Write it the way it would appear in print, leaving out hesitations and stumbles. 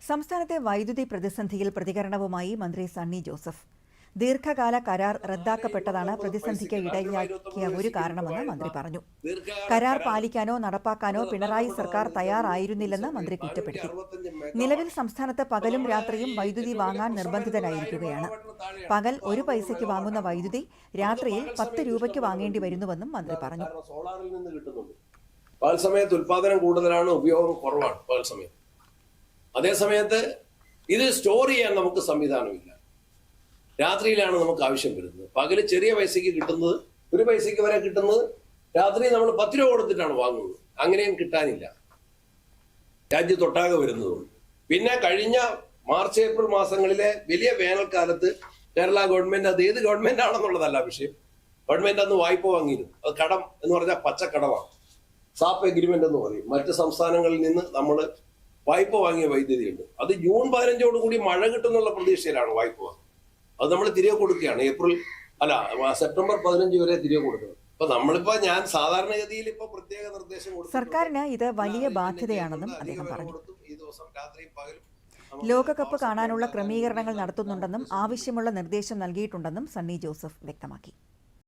സംസ്ഥാനത്തെ വൈദ്യുതി പ്രതിസന്ധിയിൽ പ്രതികരണവുമായി മന്ത്രി സണ്ണി ജോസഫ്. ദീർഘകാല കരാർ റദ്ദാക്കപ്പെട്ടതാണ് പ്രതിസന്ധിക്ക് ഇടയാക്കിയ ഒരു കാരണമെന്ന് മന്ത്രി പറഞ്ഞു. കരാർ പാലിക്കാനോ നടപ്പാക്കാനോ പിണറായി സർക്കാർ തയ്യാറായിരുന്നില്ലെന്ന് മന്ത്രി കുറ്റപ്പെടുത്തി. നിലവിൽ സംസ്ഥാനത്ത് പകലും രാത്രിയും വൈദ്യുതി വാങ്ങാൻ നിർബന്ധിതരായിരിക്കുകയാണ്. പകൽ 1 പൈസയ്ക്ക് വാങ്ങുന്ന വൈദ്യുതി രാത്രിയിൽ 10 രൂപയ്ക്ക് വാങ്ങേണ്ടി വരുന്നുവെന്നും മന്ത്രി പറഞ്ഞു. പകൽ സമയത്ത് ഉൽപാദനം കൂടുതലാണ്, ഉപയോഗം കുറവാണ്. പകൽ സമയത്ത് അതേസമയത്ത് ഇത് സ്റ്റോർ ചെയ്യാൻ നമുക്ക് സംവിധാനമില്ല. രാത്രിയിലാണ് നമുക്ക് ആവശ്യം വരുന്നത്. പകല് ചെറിയ പൈസയ്ക്ക് കിട്ടുന്നത്, 1 പൈസയ്ക്ക് വരെ കിട്ടുന്നത് രാത്രി നമ്മൾ 10 രൂപ കൊടുത്തിട്ടാണ് വാങ്ങുന്നത്. അങ്ങനെയും കിട്ടാനില്ല, രാജ്യത്തൊട്ടാകെ വരുന്നതുകൊണ്ട്. പിന്നെ കഴിഞ്ഞ മാർച്ച് ഏപ്രിൽ മാസങ്ങളിലെ വലിയ വേനൽക്കാലത്ത് കേരള ഗവൺമെന്റ്, അത് ഏത് ഗവൺമെന്റ് ആണെന്നുള്ളതല്ല വിഷയം, ഗവൺമെന്റ് അന്ന് വായ്പ വാങ്ങിയിരുന്നു. അത് കടം എന്ന് പറഞ്ഞാൽ പച്ചക്കടമാണ്, സാപ്പ് എഗ്രിമെന്റ് എന്ന് പറയും. മറ്റ് സംസ്ഥാനങ്ങളിൽ നിന്ന് നമ്മൾ വായ്പ വാങ്ങിയ വൈദ്യുതിയുണ്ട്. അത് ജൂൺ 15 കൂടി മഴ കിട്ടുന്നുള്ള പ്രതീക്ഷയിലാണ് വായ്പ വാങ്ങുന്നത്. അത് നമ്മൾ തിരികെ കൊടുക്കുകയാണ്. സെപ്റ്റംബർ 15 വരെ തിരികെ കൊടുക്കണം. അപ്പൊ നമ്മളിപ്പോ ഞാൻ സാധാരണഗതിയിൽ ഇപ്പൊ പ്രത്യേക നിർദ്ദേശം കൊടുത്തു. സർക്കാരിന് ഇത് വലിയ ബാധ്യതയാണെന്നും അദ്ദേഹം പറഞ്ഞു. ലോകകപ്പ് കാണാനുള്ള ക്രമീകരണങ്ങൾ നടത്തുന്നുണ്ടെന്നും ആവശ്യമുള്ള നിർദ്ദേശം നൽകിയിട്ടുണ്ടെന്നും സണ്ണി ജോസഫ് വ്യക്തമാക്കി.